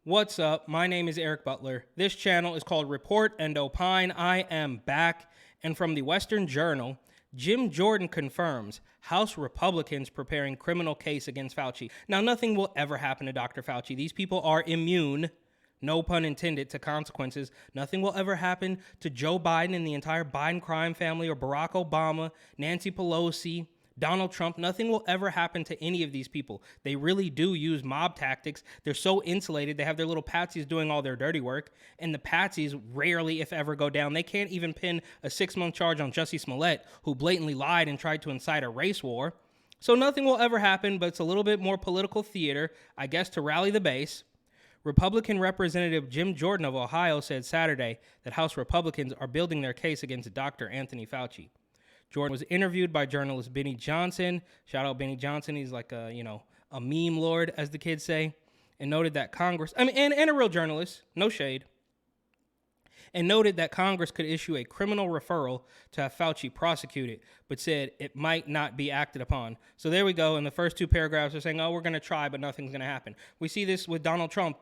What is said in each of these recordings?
What's up? My name is Eric Butler. This channel is called Report and Opine. I am back. And from the Western Journal, Jim Jordan confirms House Republicans preparing criminal case against Fauci. Now, nothing will ever happen to Dr. Fauci. These people are immune, no pun intended, to consequences. Nothing will ever happen to Joe Biden and the entire Biden crime family or Barack Obama, Nancy Pelosi, Donald Trump. Nothing will ever happen to any of these people. They really do use mob tactics. They're so insulated. They have their little patsies doing all their dirty work, and the patsies rarely, if ever, go down. They can't even pin a 6-month charge on Jussie Smollett, who blatantly lied and tried to incite a race war. So nothing will ever happen, but it's a little bit more political theater, I guess, to rally the base. Republican Representative Jim Jordan of Ohio said Saturday that House Republicans are building their case against Dr. Anthony Fauci. Jordan was interviewed by journalist Benny Johnson. Shout out Benny Johnson. He's like a meme lord, as the kids say, and noted that Congress, and a real journalist, no shade, and noted that Congress could issue a criminal referral to have Fauci prosecuted, but said it might not be acted upon. So there we go. In the first two paragraphs, they're saying, oh, we're going to try, but nothing's going to happen. We see this with Donald Trump,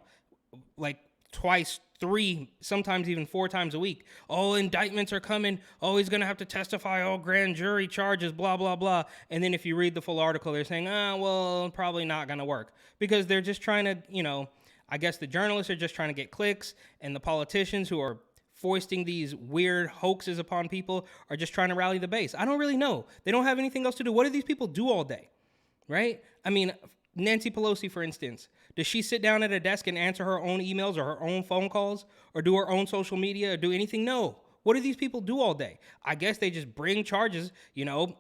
like twice, 3, sometimes even 4 times a week. Oh, indictments are coming. Oh, he's going to have to testify. Oh, grand jury charges, blah, blah, blah. And then if you read the full article, they're saying, well, probably not going to work. Because they're just trying to, I guess the journalists are just trying to get clicks, and the politicians who are foisting these weird hoaxes upon people are just trying to rally the base. I don't really know. They don't have anything else to do. What do these people do all day, right? I mean, Nancy Pelosi, for instance, does she sit down at a desk and answer her own emails or her own phone calls or do her own social media or do anything? No. What do these people do all day? I guess they just bring charges,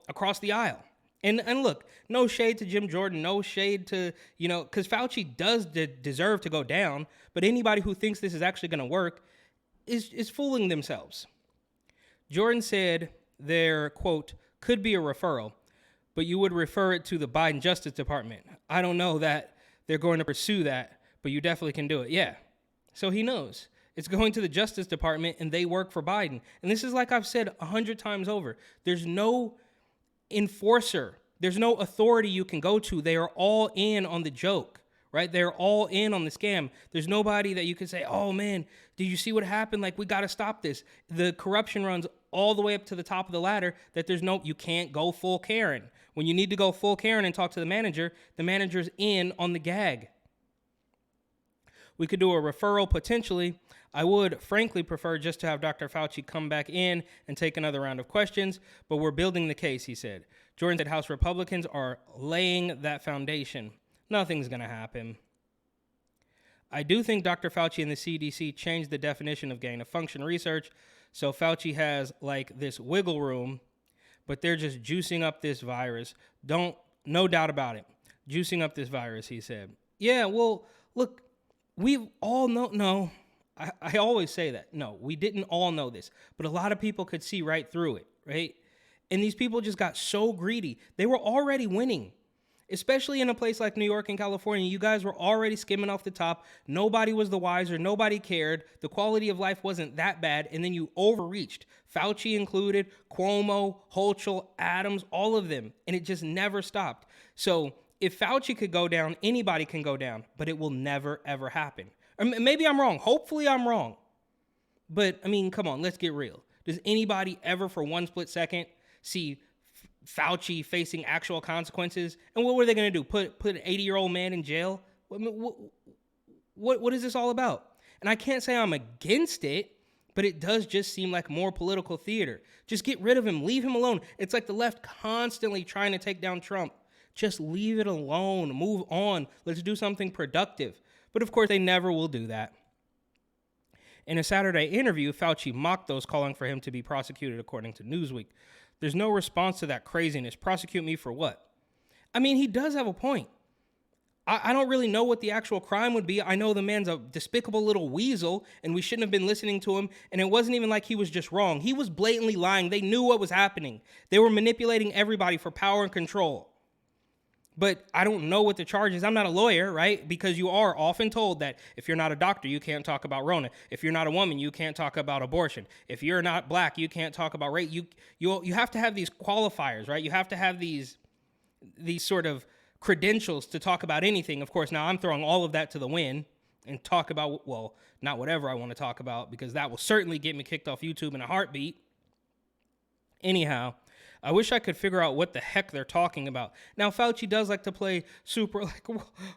across the aisle. And look, no shade to Jim Jordan, no shade to, because Fauci does deserve to go down, but anybody who thinks this is actually going to work is fooling themselves. Jordan said there, quote, could be a referral, but you would refer it to the Biden Justice Department. I don't know that they're going to pursue that, but you definitely can do it. Yeah. So he knows. It's going to the Justice Department, and they work for Biden. And this is like I've said 100 times over. There's no enforcer. There's no authority you can go to. They are all in on the joke, right? They're all in on the scam. There's nobody that you can say, oh, man, did you see what happened? Like, we got to stop this. The corruption runs all the way up to the top of the ladder that you can't go full Karen. When you need to go full Karen and talk to the manager's in on the gag. We could do a referral potentially. I would frankly prefer just to have Dr. Fauci come back in and take another round of questions, but we're building the case, he said. Jordan said House Republicans are laying that foundation. Nothing's going to happen. I do think Dr. Fauci and the CDC changed the definition of gain-of-function research, so Fauci has like this wiggle room, but they're just juicing up this virus. No doubt about it. Juicing up this virus, he said. Yeah, well, look, we all know, no, I always say that. No, we didn't all know this, but a lot of people could see right through it, right? And these people just got so greedy. They were already winning, especially in a place like New York and California. You guys were already skimming off the top. Nobody was the wiser. Nobody cared. The quality of life wasn't that bad. And then you overreached. Fauci included, Cuomo, Hochul, Adams, all of them. And it just never stopped. So if Fauci could go down, anybody can go down. But it will never, ever happen. Or maybe I'm wrong. Hopefully I'm wrong. But, I mean, come on, let's get real. Does anybody ever for one split second see Fauci facing actual consequences? And what were they going to do? Put an 80-year-old man in jail? What is this all about? And I can't say I'm against it, but it does just seem like more political theater. Just get rid of him. Leave him alone. It's like the left constantly trying to take down Trump. Just leave it alone. Move on. Let's do something productive. But of course, they never will do that. In a Saturday interview, Fauci mocked those calling for him to be prosecuted, according to Newsweek. There's no response to that craziness. Prosecute me for what? I mean, he does have a point. I don't really know what the actual crime would be. I know the man's a despicable little weasel, and we shouldn't have been listening to him. And it wasn't even like he was just wrong. He was blatantly lying. They knew what was happening. They were manipulating everybody for power and control. But I don't know what the charge is. I'm not a lawyer, right? Because you are often told that if you're not a doctor, you can't talk about Rona. If you're not a woman, you can't talk about abortion. If you're not black, you can't talk about race. You have to have these qualifiers, right? You have to have these sort of credentials to talk about anything. Of course, now I'm throwing all of that to the wind. and talk about, well, not whatever I want to talk about, because that will certainly get me kicked off YouTube in a heartbeat. Anyhow, I wish I could figure out what the heck they're talking about. Now, Fauci does like to play super like,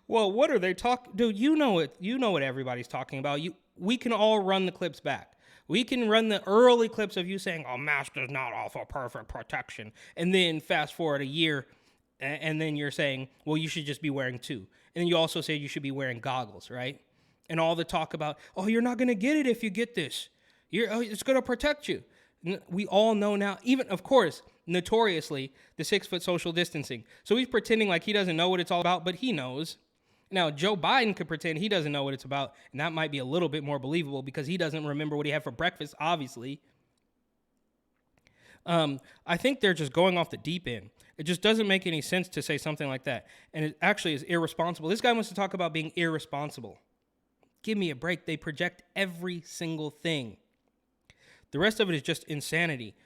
well, what are they talking? Dude, you know it. You know what everybody's talking about. We can all run the clips back. We can run the early clips of you saying, oh, mask does not offer perfect protection. And then fast forward a year, and then you're saying, well, you should just be wearing two. And then you also say you should be wearing goggles, right? And all the talk about, oh, you're not going to get it if you get this. It's going to protect you. We all know now, even, of course, notoriously, the 6-foot social distancing. So he's pretending like he doesn't know what it's all about, but he knows. Now, Joe Biden could pretend he doesn't know what it's about, and that might be a little bit more believable because he doesn't remember what he had for breakfast, obviously. I think they're just going off the deep end. It just doesn't make any sense to say something like that. And it actually is irresponsible. This guy wants to talk about being irresponsible. Give me a break. They project every single thing. The rest of it is just insanity.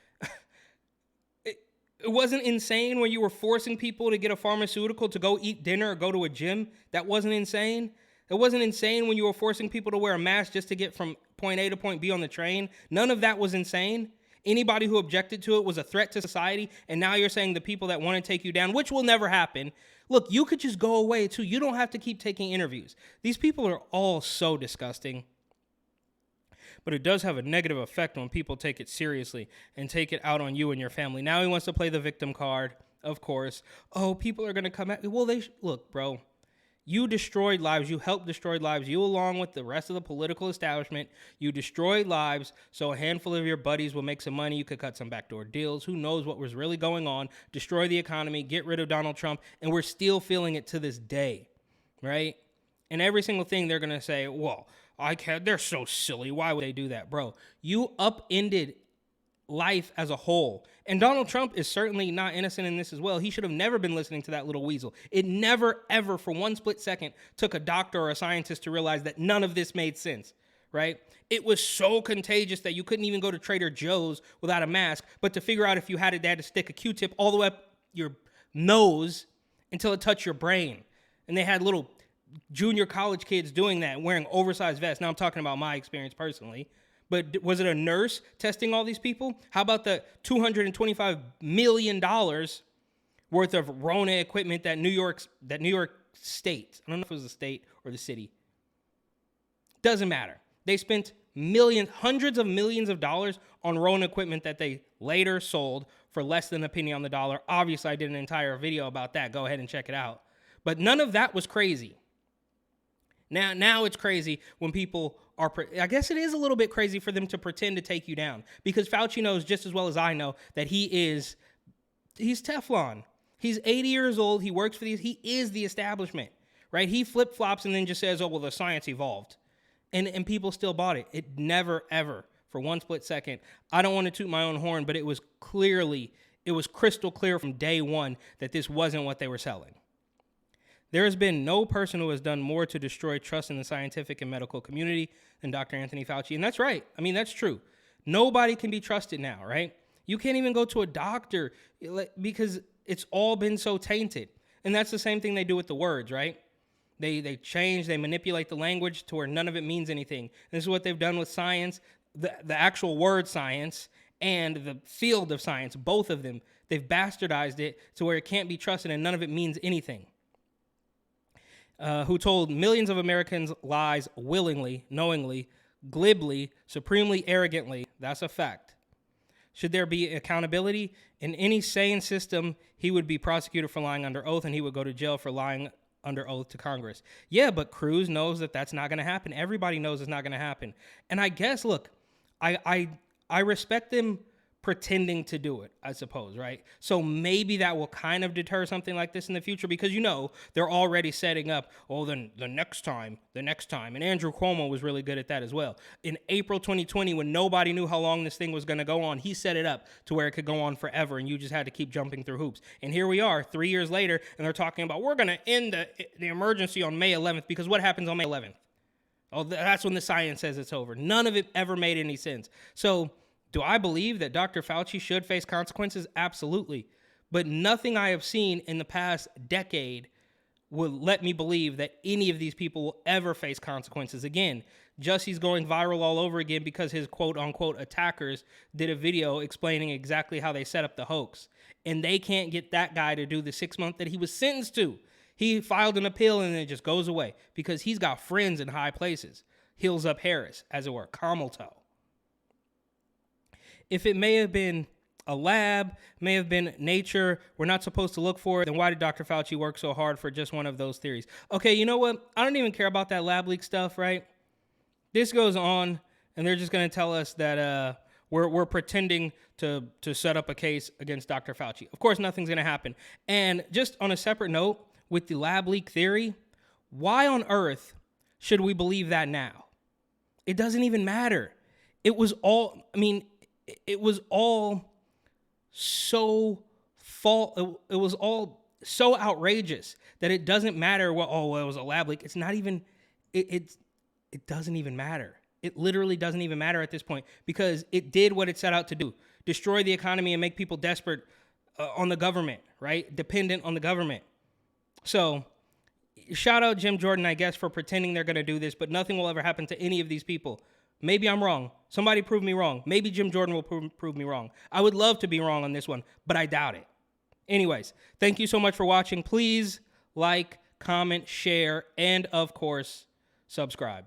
It wasn't insane when you were forcing people to get a pharmaceutical to go eat dinner or go to a gym. That wasn't insane. It wasn't insane when you were forcing people to wear a mask just to get from point A to point B on the train. None of that was insane. Anybody who objected to it was a threat to society. And now you're saying the people that want to take you down, which will never happen. Look, you could just go away too. You don't have to keep taking interviews. These people are all so disgusting. But it does have a negative effect when people take it seriously and take it out on you and your family. Now he wants to play the victim card, of course. Oh, people are going to come at me. Well, look, bro, you destroyed lives. You helped destroy lives. You, along with the rest of the political establishment, you destroyed lives so a handful of your buddies will make some money. You could cut some backdoor deals. Who knows what was really going on? Destroy the economy, get rid of Donald Trump, and we're still feeling it to this day, right? And every single thing they're going to say, well, they're so silly. Why would they do that? Bro, you upended life as a whole. And Donald Trump is certainly not innocent in this as well. He should have never been listening to that little weasel. It never, ever, for one split second, took a doctor or a scientist to realize that none of this made sense, right? It was so contagious that you couldn't even go to Trader Joe's without a mask, but to figure out if you had it, they had to stick a Q-tip all the way up your nose until it touched your brain. And they had little junior college kids doing that, wearing oversized vests. Now I'm talking about my experience personally, but was it a nurse testing all these people? How about the $225 million worth of Rona equipment that New York State, I don't know if it was the state or the city, doesn't matter. They spent hundreds of millions of dollars on Rona equipment that they later sold for less than a penny on the dollar. Obviously, I did an entire video about that. Go ahead and check it out. But none of that was crazy. Now it's crazy when people are, I guess it is a little bit crazy for them to pretend to take you down, because Fauci knows just as well as I know that he's Teflon. He's 80 years old. He works for he is the establishment, right? He flip-flops and then just says, oh, well, the science evolved. And people still bought it. It never, ever, for one split second. I don't want to toot my own horn, but it was crystal clear from day one that this wasn't what they were selling. There has been no person who has done more to destroy trust in the scientific and medical community than Dr. Anthony Fauci. And that's right. I mean, that's true. Nobody can be trusted now, right? You can't even go to a doctor because it's all been so tainted. And that's the same thing they do with the words, right? They change, they manipulate the language to where none of it means anything. This is what they've done with science, the actual word science and the field of science, both of them. They've bastardized it to where it can't be trusted and none of it means anything. Who told millions of Americans lies willingly, knowingly, glibly, supremely arrogantly. That's a fact. Should there be accountability? In any sane system, he would be prosecuted for lying under oath and he would go to jail for lying under oath to Congress. Yeah, but Cruz knows that that's not going to happen. Everybody knows it's not going to happen. And I guess, look, I respect them pretending to do it, I suppose, right? So maybe that will kind of deter something like this in the future because, they're already setting up, then the next time. And Andrew Cuomo was really good at that as well. In April 2020, when nobody knew how long this thing was going to go on, he set it up to where it could go on forever and you just had to keep jumping through hoops. And here we are 3 years later and they're talking about we're going to end the emergency on May 11th because what happens on May 11th? Oh, that's when the science says it's over. None of it ever made any sense. So do I believe that Dr. Fauci should face consequences? Absolutely. But nothing I have seen in the past decade would let me believe that any of these people will ever face consequences again. Jussie's going viral all over again because his quote-unquote attackers did a video explaining exactly how they set up the hoax. And they can't get that guy to do the 6 month that he was sentenced to. He filed an appeal and then it just goes away because he's got friends in high places. Heels up Harris, as it were, camel toe. If it may have been a lab, may have been nature, we're not supposed to look for it, then why did Dr. Fauci work so hard for just one of those theories? Okay, you know what? I don't even care about that lab leak stuff, right? This goes on, and they're just going to tell us that we're pretending to set up a case against Dr. Fauci. Of course, nothing's going to happen. And just on a separate note, with the lab leak theory, why on earth should we believe that now? It doesn't even matter. It was all so it was all so outrageous that it doesn't matter what, it was a lab leak. It's not even, it doesn't even matter. It literally doesn't even matter at this point because it did what it set out to do. Destroy the economy and make people desperate on the government, right? Dependent on the government. So shout out Jim Jordan, I guess, for pretending they're going to do this, but nothing will ever happen to any of these people. Maybe I'm wrong. Somebody prove me wrong. Maybe Jim Jordan will prove me wrong. I would love to be wrong on this one, but I doubt it. Anyways, thank you so much for watching. Please like, comment, share, and of course, subscribe.